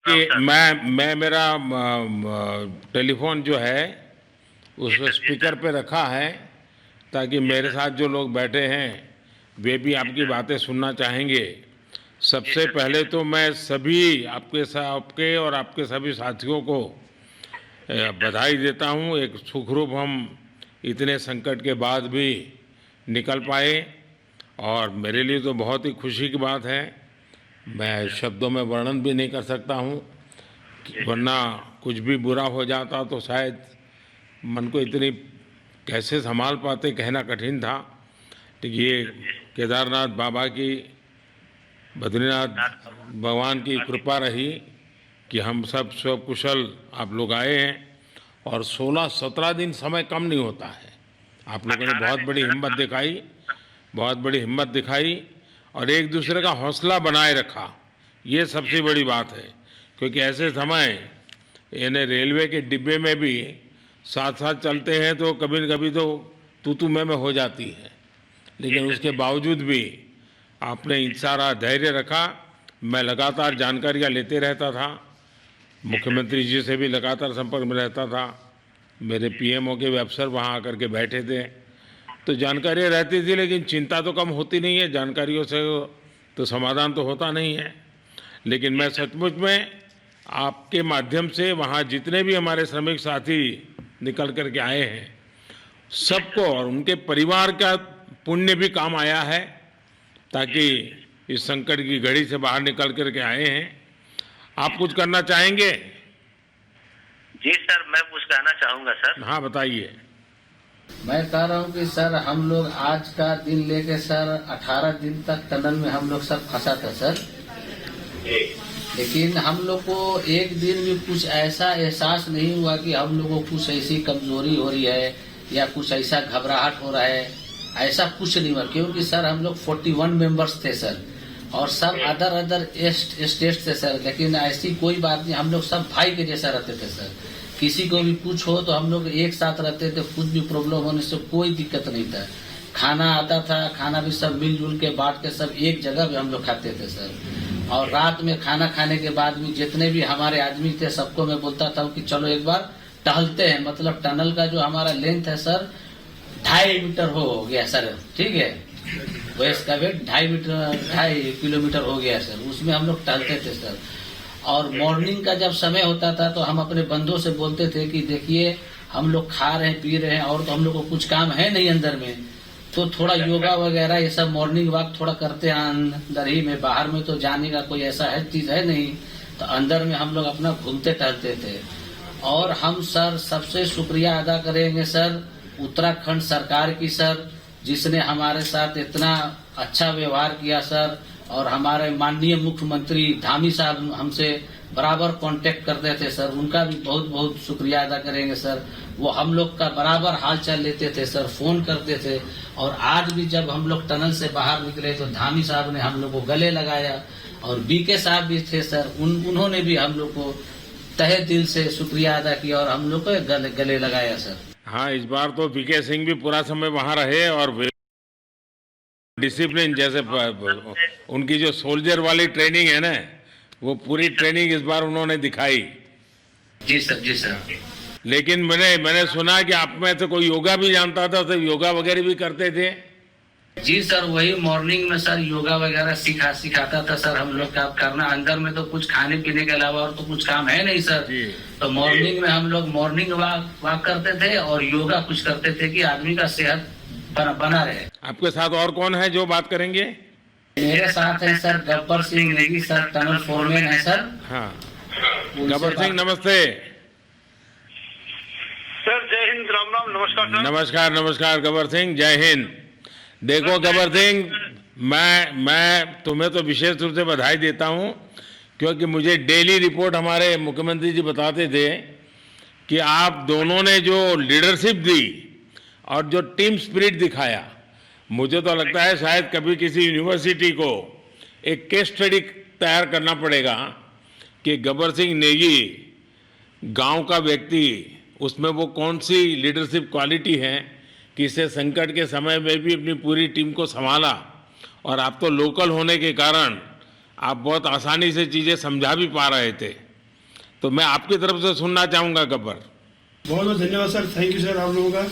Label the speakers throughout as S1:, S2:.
S1: कि मैं मेरा टेलीफोन जो है उस स्पीकर पे रखा है ताकि मेरे साथ जो लोग बैठे हैं वे भी आपकी बातें सुनना चाहेंगे। सबसे पहले तो मैं सभी आपके और आपके सभी साथियों को बधाई देता हूं। एक सुखरूप हम इतने संकट के बाद भी निकल पाए और मेरे लिए तो बहुत ही खुशी की बात है। मैं शब्दों में वर्णन भी नहीं कर सकता हूं, वरना कुछ भी बुरा हो जाता तो शायद मन को इतनी कैसे संभाल पाते कहना कठिन था। तो ये केदारनाथ बाबा की, बद्रीनाथ भगवान की कृपा रही कि हम सब कुशल आप लोग आए हैं और 16-17 दिन समय कम नहीं होता है। आप लोगों ने बहुत बड़ी हिम्मत दिखाई, बहुत बड़ी हिम्मत दिखाई और एक दूसरे का हौसला बनाए रखा। ये सबसे बड़ी बात है, क्योंकि ऐसे समय यानी रेलवे के डिब्बे में भी साथ साथ चलते हैं तो कभी न कभी तो तू मैं हो जाती है, लेकिन उसके बावजूद भी आपने सारा धैर्य रखा। मैं लगातार जानकारियाँ लेते रहता था, मुख्यमंत्री जी से भी लगातार संपर्क में रहता था, मेरे पीएमओ के भी अफसर वहाँ आकर के बैठे थे तो जानकारियाँ रहती थी, लेकिन चिंता तो कम होती नहीं है। जानकारियों से तो समाधान तो होता नहीं है। लेकिन मैं सचमुच में आपके माध्यम से वहाँ जितने भी हमारे श्रमिक साथी निकल कर के आए हैं सबको और उनके परिवार का पुण्य भी काम आया है, ताकि इस संकट की घड़ी से बाहर निकल कर के आए हैं। आप कुछ करना चाहेंगे?
S2: जी सर, मैं कुछ कहना चाहूँगा सर।
S1: हाँ बताइए।
S3: मैं कह रहा हूँ कि सर हम लोग आज का दिन लेके सर 18 दिन तक टनल में हम लोग सब फंसा था सर, लेकिन हम लोग को एक दिन भी कुछ ऐसा एहसास नहीं हुआ कि हम लोगों को कुछ ऐसी कमजोरी हो रही है या कुछ ऐसा घबराहट हो रहा है। ऐसा कुछ नहीं हुआ, क्योंकि सर हम लोग 41 मेंबर्स थे सर और सब अदर स्टेट थे सर, लेकिन ऐसी कोई बात नहीं। हम लोग सब भाई के जैसा रहते थे सर। किसी को भी कुछ हो तो हम लोग एक साथ रहते थे, कुछ भी प्रॉब्लम होने से कोई दिक्कत नहीं था। खाना आता था, खाना भी सब मिलजुल के बांट के सब एक जगह भी हम लोग खाते थे सर। और रात में खाना खाने के बाद भी जितने भी हमारे आदमी थे सबको मैं बोलता था कि चलो एक बार टहलते हैं। मतलब टनल का जो हमारा लेंथ है सर 2.5 मीटर हो गया सर, ठीक है, वेस्ट का वेट 2.5 किलोमीटर हो गया सर। उसमें हम लोग टहलते थे सर। और मॉर्निंग का जब समय होता था तो हम अपने बंदों से बोलते थे कि देखिए हम लोग खा रहे हैं पी रहे हैं और तो हम लोग को कुछ काम है नहीं अंदर में, तो थोड़ा योगा वगैरह ये सब मॉर्निंग वॉक थोड़ा करते हैं अंदर ही में। बाहर में तो जाने का कोई ऐसा है चीज है नहीं, तो अंदर में हम लोग अपना घूमते टहलते थे। और हम सर सबसे शुक्रिया अदा करेंगे सर उत्तराखंड सरकार की सर, जिसने हमारे साथ इतना अच्छा व्यवहार किया सर। और हमारे माननीय मुख्यमंत्री धामी साहब हमसे बराबर कांटेक्ट करते थे सर, उनका भी बहुत बहुत शुक्रिया अदा करेंगे सर। वो हम लोग का बराबर हाल चाल लेते थे सर, फोन करते थे। और आज भी जब हम लोग टनल से बाहर निकले तो धामी साहब ने हम लोग को गले लगाया और बीके साहब भी थे सर, उन्होंने भी हम लोग को तहे दिल से शुक्रिया अदा किया और हम लोग को गले लगाया सर।
S1: हाँ, इस बार तो बीके सिंह भी पूरा समय वहाँ रहे और डिसिप्लिन जैसे उनकी जो सोल्जर वाली ट्रेनिंग है ना, वो पूरी ट्रेनिंग इस बार उन्होंने दिखाई।
S3: जी सर, जी सर।
S1: लेकिन मैंने सुना कि आप में तो कोई योगा भी जानता था, तो योगा वगैरह भी करते थे?
S3: जी सर, वही मॉर्निंग में सर योगा वगैरह सिखाता था सर हम लोग का करना। अंदर में तो कुछ खाने पीने के अलावा और तो कुछ काम है नहीं सर। तो मॉर्निंग में हम लोग मॉर्निंग वॉक करते थे और योगा कुछ करते थे कि आदमी का सेहत बना रहे।
S1: आपके साथ और कौन है जो बात करेंगे?
S3: मेरे साथ है sir Gabbar Singh Negi sir, tunnel foreman है सर।
S1: हाँ, गब्बर सिंह नमस्ते।
S2: सर जय हिंद, राम राम, नमस्कार सर।
S1: नमस्कार नमस्कार गब्बर सिंह, जय हिंद। देखो गब्बर सिंह, मैं तुम्हें तो विशेष रूप से बधाई देता हूँ, क्योंकि मुझे डेली रिपोर्ट हमारे मुख्यमंत्री जी बताते थे कि आप दोनों ने जो लीडरशिप दी और जो टीम स्पिरिट दिखाया, मुझे तो लगता है शायद कभी किसी यूनिवर्सिटी को एक केस स्टडी तैयार करना पड़ेगा कि गब्बर सिंह नेगी गांव का व्यक्ति, उसमें वो कौन सी लीडरशिप क्वालिटी है कि इसे संकट के समय में भी अपनी पूरी टीम को संभाला। और आप तो लोकल होने के कारण आप बहुत आसानी से चीज़ें समझा भी पा रहे थे। तो मैं आपकी तरफ से सुनना चाहूँगा गब्बर।
S4: बहुत बहुत धन्यवाद सर, थैंक यू सर आप लोगों का।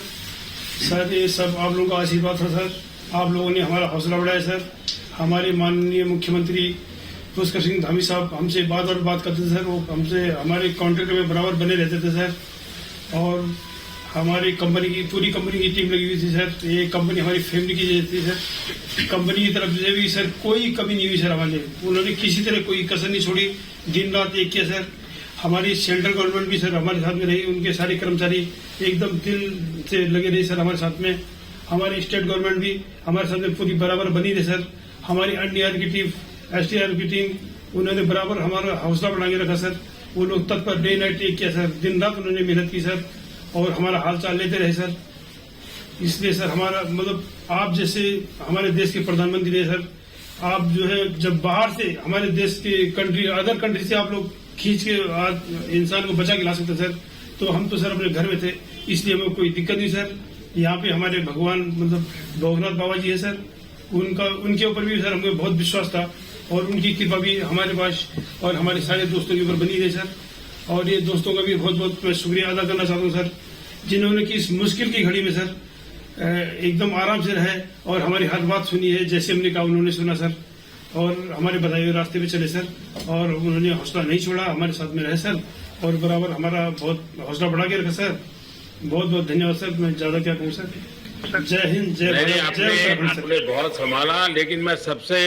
S4: सर ये सब आप लोगों का आशीर्वाद था सर, आप लोगों ने हमारा हौसला बढ़ाया सर। हमारे माननीय मुख्यमंत्री पुष्कर सिंह धामी साहब हमसे बात करते थे सर, वो हमसे हमारे कॉन्ट्रैक्ट में बराबर बने रहते थे सर। और हमारी कंपनी की पूरी कंपनी की टीम लगी हुई थी सर, ये कंपनी हमारी फैमिली की जैसी थी सर। कंपनी की तरफ से भी सर कोई कमी नहीं हुई सर हमारे, उन्होंने किसी तरह कोई कसर नहीं छोड़ी, दिन रात एक किया सर। हमारी सेंट्रल गवर्नमेंट भी सर हमारे साथ में रही, उनके सारे कर्मचारी एकदम दिल से लगे रहे सर हमारे साथ में। हमारी स्टेट गवर्नमेंट भी हमारे साथ में पूरी बराबर बनी रही सर। हमारी एनडीआर की टीम, एसडीआर की टीम, उन्होंने बराबर हमारा हौसला बढ़ा के रखा सर। वो लोग तत्पर डे नाइट एक किया सर, दिन रात उन्होंने मेहनत की सर और हमारा हाल चाल लेते रहे सर। इसलिए सर हमारा मतलब आप जैसे हमारे देश के प्रधानमंत्री है सर, आप जो है जब बाहर से हमारे देश के कंट्री अदर कंट्री से आप लोग खींच के इंसान को बचा के ला सकते सर, तो हम तो सर अपने घर में थे, इसलिए हमें कोई दिक्कत नहीं सर। यहाँ पे हमारे भगवान मतलब भोगनाथ बाबा जी है सर, उनके ऊपर भी सर हमें बहुत विश्वास था और उनकी कृपा भी हमारे पास और हमारे सारे दोस्तों के ऊपर बनी रही सर। और ये दोस्तों का भी बहुत बहुत मैं शुक्रिया अदा करना चाहता हूँ सर, जिन्होंने कि इस मुश्किल की घड़ी में सर एकदम आराम से रहे और हमारी हर बात सुनी है, जैसे हमने कहा उन्होंने सुना सर और हमारे बताए हुए रास्ते पे चले सर। और उन्होंने हौसला नहीं छोड़ा, हमारे साथ में रहे सर और बराबर हमारा बहुत हौसला बढ़ा के रखा सर। बहुत बहुत धन्यवाद सर, मैं ज्यादा क्या कहूँ सर। जय हिंद, जय भारत, जय उत्तराखंड सर।
S1: आपने बहुत संभाला, लेकिन मैं सबसे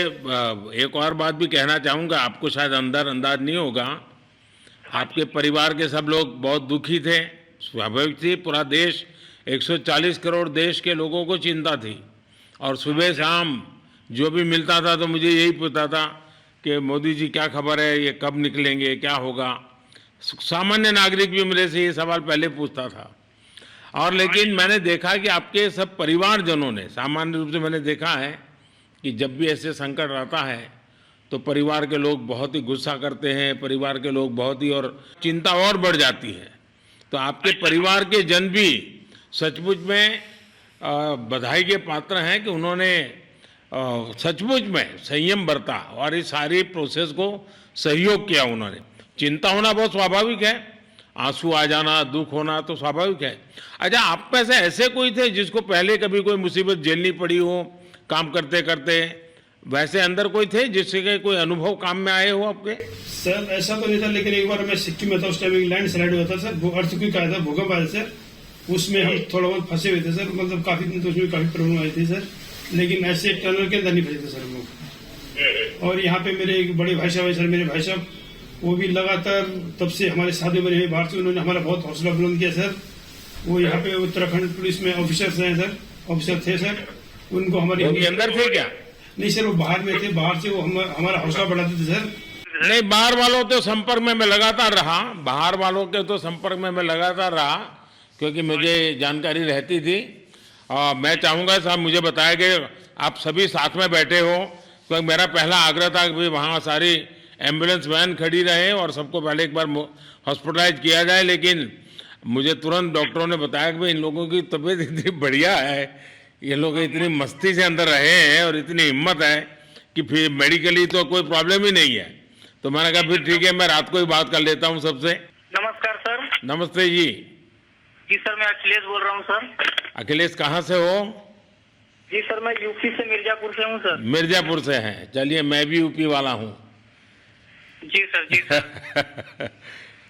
S1: एक और बात भी कहना चाहूँगा, आपको शायद अंदाज नहीं होगा, आपके परिवार के सब लोग बहुत दुखी थे, स्वाभाविक थी। पूरा देश 140 करोड़ देश के लोगों को चिंता थी और सुबह शाम जो भी मिलता था तो मुझे यही पूछता था कि मोदी जी क्या खबर है, ये कब निकलेंगे, क्या होगा। सामान्य नागरिक भी मेरे से ये सवाल पहले पूछता था। और लेकिन मैंने देखा कि आपके सब परिवारजनों ने, सामान्य रूप से मैंने देखा है कि जब भी ऐसे संकट आता है तो परिवार के लोग बहुत ही गुस्सा करते हैं, परिवार के लोग बहुत ही और चिंता और बढ़ जाती है। तो आपके परिवार के जन भी सचमुच में बधाई के पात्र हैं कि उन्होंने सचमुच में संयम बरता और इस सारी प्रोसेस को सहयोग किया उन्होंने। चिंता होना बहुत स्वाभाविक है, आंसू आ जाना, दुख होना तो स्वाभाविक है। अच्छा, आप में से ऐसे कोई थे जिसको पहले कभी कोई मुसीबत झेलनी पड़ी हो काम करते करते, वैसे अंदर कोई थे जिससे कोई अनुभव काम में आए हो आपके?
S4: सर ऐसा तो नहीं था, लेकिन एक बार मैं सिक्किम में था, उस टाइम एक लैंड स्लाइड हुआ था सर, अर्थक्वेक आया था, भूकंप आया सर, उसमें हम थोड़ा बहुत फंसे हुए थे सर, मतलब काफी दिन तो उसमें काफी प्रॉब्लम आई थी सर, लेकिन ऐसे टनल के अंदर नहीं फंसे थे सर हम लोग। और यहाँ पे मेरे एक बड़े भाई साहब है सर, मेरे भाई साहब वो भी लगातार तब से हमारे साथ बने हुए बाहर से, उन्होंने हमारा बहुत हौसला बुलंद किया सर। वो यहाँ पे उत्तराखंड पुलिस में ऑफिसर्स हैं सर, ऑफिसर थे सर, उनको हमारी
S1: अंदर थे क्या?
S4: नहीं सर, वो बाहर में थे, बाहर से वो हमारा हौसला बढ़ाते थे सर।
S1: नहीं, बाहर वालों के संपर्क में मैं लगातार रहा, बाहर वालों के तो संपर्क में मैं लगातार रहा क्योंकि मुझे जानकारी रहती थी। और मैं चाहूँगा साहब मुझे बताया कि आप सभी साथ में बैठे हो, क्योंकि मेरा पहला आग्रह था कि वहाँ सारी एम्बुलेंस वैन खड़ी रहे और सबको पहले एक बार हॉस्पिटलाइज किया जाए, लेकिन मुझे तुरंत डॉक्टरों ने बताया कि भाई इन लोगों की तबीयत इतनी बढ़िया है, ये लोग इतनी मस्ती से अंदर रहे हैं और इतनी हिम्मत है कि फिर मेडिकली तो कोई प्रॉब्लम ही नहीं है। तो मैंने कहा फिर ठीक है, मैं रात को ही बात कर लेता हूँ सबसे।
S2: नमस्कार सर।
S1: नमस्ते जी।
S2: जी सर, मैं अखिलेश बोल रहा हूँ सर।
S1: अखिलेश कहाँ से हो?
S2: जी सर, मैं यूपी से मिर्जापुर से हूँ सर।
S1: मिर्जापुर से हैं, चलिए मैं भी यूपी वाला हूँ।
S2: जी सर, जी सर।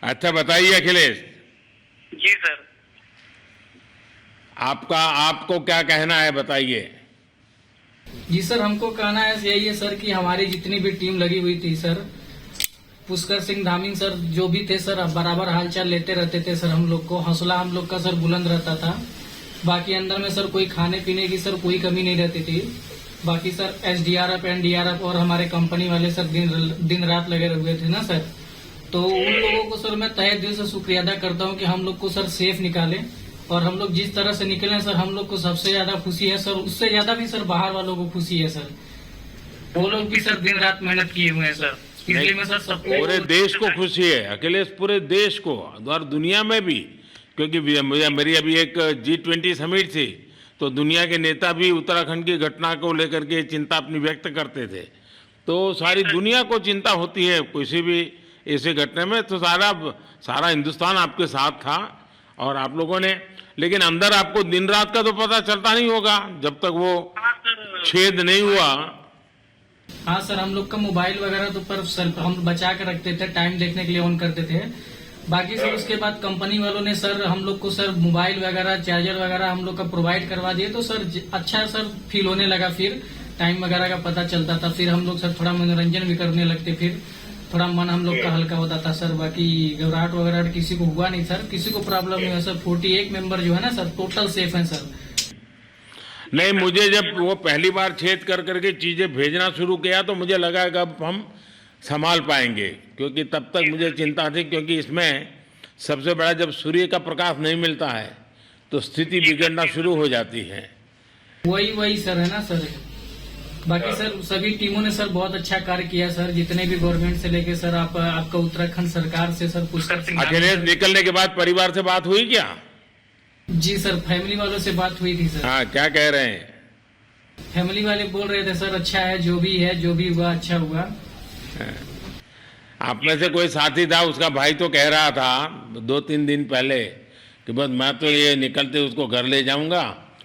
S1: अच्छा बताइए अखिलेश,
S2: जी सर।
S1: आपको क्या कहना है, बताइए।
S5: जी सर, हमको कहना है यही है सर कि हमारी जितनी भी टीम लगी हुई थी सर, पुष्कर सिंह धामी सर जो भी थे सर, बराबर हालचाल लेते रहते थे सर, हम लोग को हौसला हम लोग का सर बुलंद रहता था। बाकी अंदर में सर कोई खाने पीने की सर कोई कमी नहीं रहती थी। बाकी सर एसडीआरएफ, एनडीआरएफ और हमारे कंपनी वाले सर दिन रात लगे हुए थे ना सर, तो उन लोगों को सर मैं तहे दिल से शुक्रिया अदा करता हूँ कि हम लोग को सर सेफ निकाले। और हम लोग जिस तरह से निकले सर, हम लोग को सबसे ज्यादा खुशी है सर, उससे ज्यादा भी सर बाहर वालों को खुशी है सर, वो लोग भी सर दिन रात मेहनत किए हुए हैं सर। इसलिए मैं सर सबको, पूरे देश को खुशी है अखिलेश, पूरे देश को और दुनिया में भी, क्योंकि मेरी अभी एक G20 समिट थी तो दुनिया के नेता भी उत्तराखंड की घटना को लेकर के चिंता अपनी व्यक्त करते थे। तो सारी दुनिया को चिंता होती है किसी भी
S1: ऐसे घटने में, तो सारा हिंदुस्तान आपके साथ था और आप लोगों ने, लेकिन अंदर आपको दिन रात का तो पता चलता नहीं होगा जब तक वो छेद नहीं हुआ।
S5: हाँ सर, हम लोग का मोबाइल वगैरह तो पर सर हम बचा कर रखते थे, टाइम देखने के लिए ऑन करते थे। बाकी सर उसके बाद कंपनी वालों ने सर हम लोग को सर मोबाइल वगैरह चार्जर वगैरह हम लोग का प्रोवाइड करवा दिए, तो सर अच्छा सर फील होने लगा, फिर टाइम वगैरह का पता चलता था, फिर हम लोग सर थोड़ा मनोरंजन भी करने लगते, फिर थोड़ा मन हम लोग का हल्का होता था सर। बाकी घबराहट वगैरह किसी को हुआ नहीं सर, किसी को प्रॉब्लम नहीं हुआ सर। 48 मेंबर जो है ना सर टोटल सेफ हैं सर।
S1: नहीं, मुझे जब वो पहली बार छेद कर करके चीजें भेजना शुरू किया तो मुझे लगा कि अब हम संभाल पाएंगे, क्योंकि तब तक मुझे चिंता थी, क्योंकि इसमें सबसे बड़ा जब सूर्य का प्रकाश नहीं मिलता है तो स्थिति बिगड़ना शुरू हो जाती है।
S5: वही सर है ना सर। बाकी सर सभी टीमों ने सर बहुत अच्छा कार्य किया सर, जितने भी गवर्नमेंट से लेके सर आपका उत्तराखंड सरकार से सर पुष्कर सिंह।
S1: अखिलेश निकलने के बाद परिवार से बात हुई क्या?
S5: जी सर, फैमिली वालों से बात हुई थी सर।
S1: हाँ, क्या कह रहे हैं?
S5: फैमिली वाले बोल रहे थे सर अच्छा है, जो भी हुआ अच्छा हुआ।
S1: आप में से कोई साथी था, उसका भाई तो कह रहा था 2-3 दिन पहले कि बस मैं तो ये निकलते उसको घर ले जाऊंगा,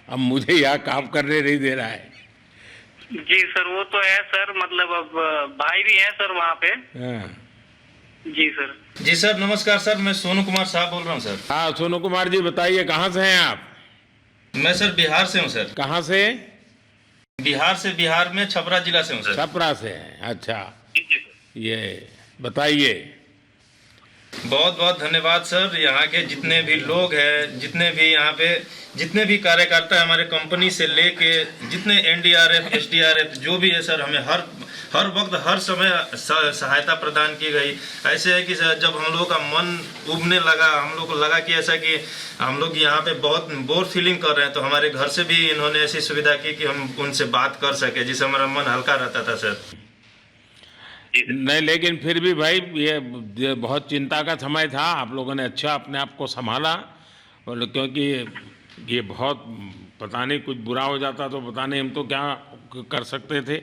S1: अब मुझे यहाँ काम करने नहीं दे रहा है।
S2: जी सर, वो तो है सर, मतलब अब भाई भी है सर वहाँ पे।
S1: हाँ।
S2: जी सर।
S6: जी सर, नमस्कार सर, मैं सोनू कुमार साहब बोल रहा हूँ सर।
S1: हाँ, सोनू कुमार जी बताइए, कहाँ से हैं आप?
S6: मैं सर बिहार से हूँ सर।
S1: कहाँ से?
S6: बिहार में छपरा जिला से हूँ सर।
S1: छपरा से हैं, अच्छा। ये बताइए।
S6: बहुत बहुत धन्यवाद सर। यहाँ के जितने भी लोग हैं, जितने भी यहाँ पे जितने भी कार्यकर्ता है हमारे कंपनी से लेके जितने एनडीआरएफ एसडीआरएफ जो भी है सर, हमें हर वक्त हर समय सहायता प्रदान की गई। ऐसे है कि सर जब हम लोगों का मन उबने लगा, हम लोग को लगा कि ऐसा कि हम लोग यहाँ पे बहुत बोर फीलिंग कर रहे हैं, तो हमारे घर से भी इन्होंने ऐसी सुविधा की कि हम उनसे बात कर सके, जिससे हमारा मन हल्का रहता था सर।
S1: नहीं, लेकिन फिर भी भाई ये बहुत चिंता का समय था, आप लोगों ने अच्छा अपने आप को संभाला, और क्योंकि ये बहुत पता नहीं कुछ बुरा हो जाता तो पता नहीं हम तो क्या कर सकते थे।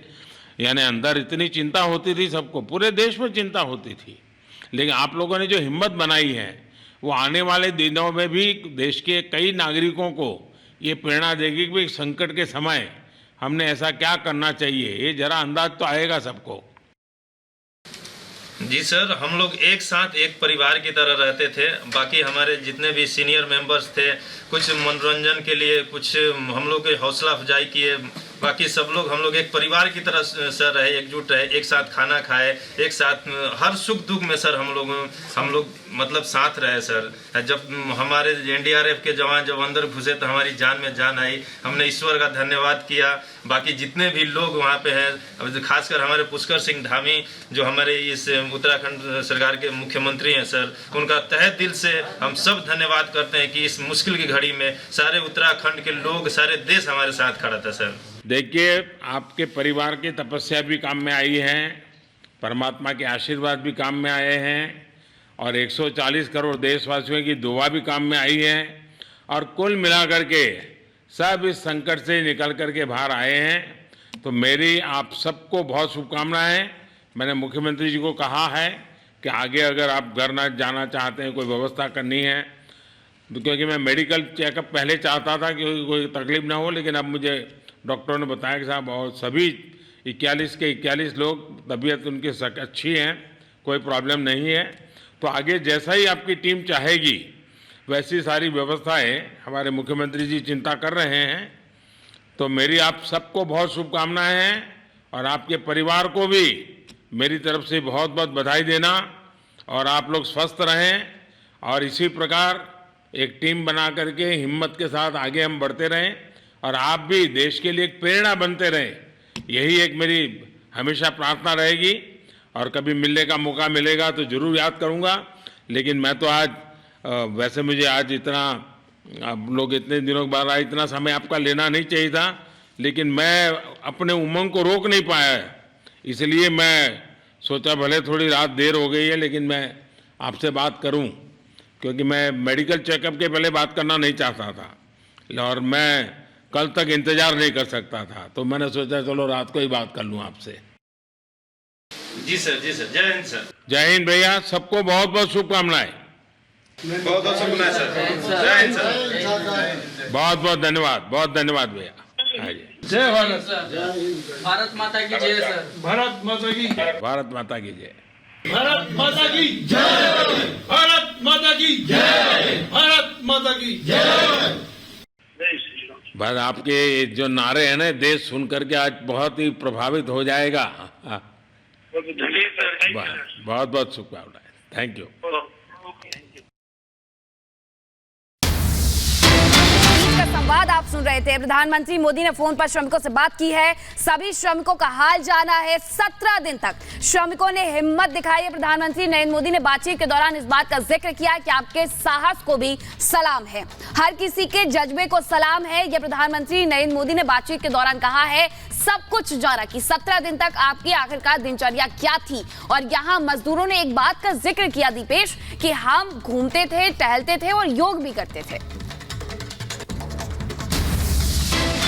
S1: यानी अंदर इतनी चिंता होती थी, सबको पूरे देश में चिंता होती थी, लेकिन आप लोगों ने जो हिम्मत बनाई है वो आने वाले दिनों में भी देश के कई नागरिकों को ये प्रेरणा देगी कि संकट के समय हमने ऐसा क्या करना चाहिए, ये जरा अंदाज तो आएगा सबको।
S6: जी सर, हम लोग एक साथ एक परिवार की तरह रहते थे। बाकी हमारे जितने भी सीनियर मेंबर्स थे, कुछ मनोरंजन के लिए, कुछ हम लोग के हौसला अफजाई किए, बाकी सब लोग हम लोग एक परिवार की तरह सर रहे, एकजुट रहे, एक साथ खाना खाए, एक साथ हर सुख दुख में सर हम लोग मतलब साथ रहे सर। जब हमारे एनडीआरएफ के जवान जब अंदर घुसे तो हमारी जान में जान आई, हमने ईश्वर का धन्यवाद किया। बाकी जितने भी लोग वहाँ पे हैं, खासकर हमारे पुष्कर सिंह धामी जो हमारे इस उत्तराखंड सरकार के मुख्यमंत्री हैं सर, उनका तहे दिल से हम सब धन्यवाद करते हैं कि इस मुश्किल की घड़ी में सारे उत्तराखंड के लोग, सारे देश हमारे साथ खड़ा था सर।
S1: देखिए, आपके परिवार की तपस्या भी काम में आई है, परमात्मा के आशीर्वाद भी काम में आए हैं, और 140 करोड़ देशवासियों की दुआ भी काम में आई है, और कुल मिलाकर के सब इस संकट से निकल करके बाहर आए हैं। तो मेरी आप सबको बहुत शुभकामनाएं। मैंने मुख्यमंत्री जी को कहा है कि आगे अगर आप घर न जाना चाहते हैं, कोई व्यवस्था करनी है, तो क्योंकि मैं मेडिकल चेकअप पहले चाहता था कि कोई तकलीफ ना हो, लेकिन अब मुझे डॉक्टरों ने बताया कि साहब और सभी 41 के 41 लोग तबीयत उनकी अच्छी है, कोई प्रॉब्लम नहीं है। तो आगे जैसा ही आपकी टीम चाहेगी वैसी सारी व्यवस्थाएं हमारे मुख्यमंत्री जी चिंता कर रहे हैं। तो मेरी आप सबको बहुत शुभकामनाएं हैं, और आपके परिवार को भी मेरी तरफ से बहुत बहुत बधाई देना, और आप लोग स्वस्थ रहें, और इसी प्रकार एक टीम बना करके हिम्मत के साथ आगे हम बढ़ते रहें, और आप भी देश के लिए एक प्रेरणा बनते रहें। यही एक मेरी हमेशा प्रार्थना रहेगी, और कभी मिलने का मौका मिलेगा तो ज़रूर याद करूंगा। लेकिन मैं तो आज वैसे मुझे आज इतना, आप लोग इतने दिनों के बाद इतना समय आपका लेना नहीं चाहिए था, लेकिन मैं अपने उमंग को रोक नहीं पाया, इसलिए मैं सोचा भले थोड़ी रात देर हो गई है लेकिन मैं आपसे बात करूं, क्योंकि मैं मेडिकल चेकअप के पहले बात करना नहीं चाहता था, और मैं कल तक इंतज़ार नहीं कर सकता था, तो मैंने सोचा चलो रात को ही बात कर लूं आपसे।
S6: जी सर जय हिंद सर।
S1: जय हिंद भैया, सबको बहुत बहुत शुभकामनाएं।
S6: बहुत बहुत शुभकामनाएं सर। जय हिंद सर।
S1: बहुत बहुत धन्यवाद भैया। हाँ जी।
S4: जय भारत।
S5: भारत माता की जय सर।
S4: भारत माता की
S1: भारत माता की जय।
S4: भारत माता की जय। भारत माता की जय। भारत माता की जय।
S1: बस आपके जो नारे हैं ना, देश सुन करके आज बहुत ही प्रभावित हो जाएगा।
S2: जी सर, थैंक यू सर।
S1: बहुत बहुत शुभकामनाएं। Thank you.
S7: का संवाद आप सुन रहे थे। प्रधानमंत्री मोदी ने फोन पर श्रमिकों से बात की है। सभी श्रमिकों का हाल जाना है। 17 दिन तक श्रमिकों ने हिम्मत दिखाई है। प्रधानमंत्री नरेंद्र मोदी ने बातचीत के दौरान इस बात का जिक्र किया कि आपके साहस को भी सलाम है, हर किसी के जज्बे को सलाम है। यह प्रधानमंत्री नरेंद्र मोदी ने बातचीत के दौरान कहा है। सब कुछ जाना कि 17 दिन तक आपकी आखिरकार दिनचर्या क्या थी। और यहाँ मजदूरों ने एक बात का जिक्र किया दीपेश, कि हम घूमते थे, टहलते थे और योग भी करते थे।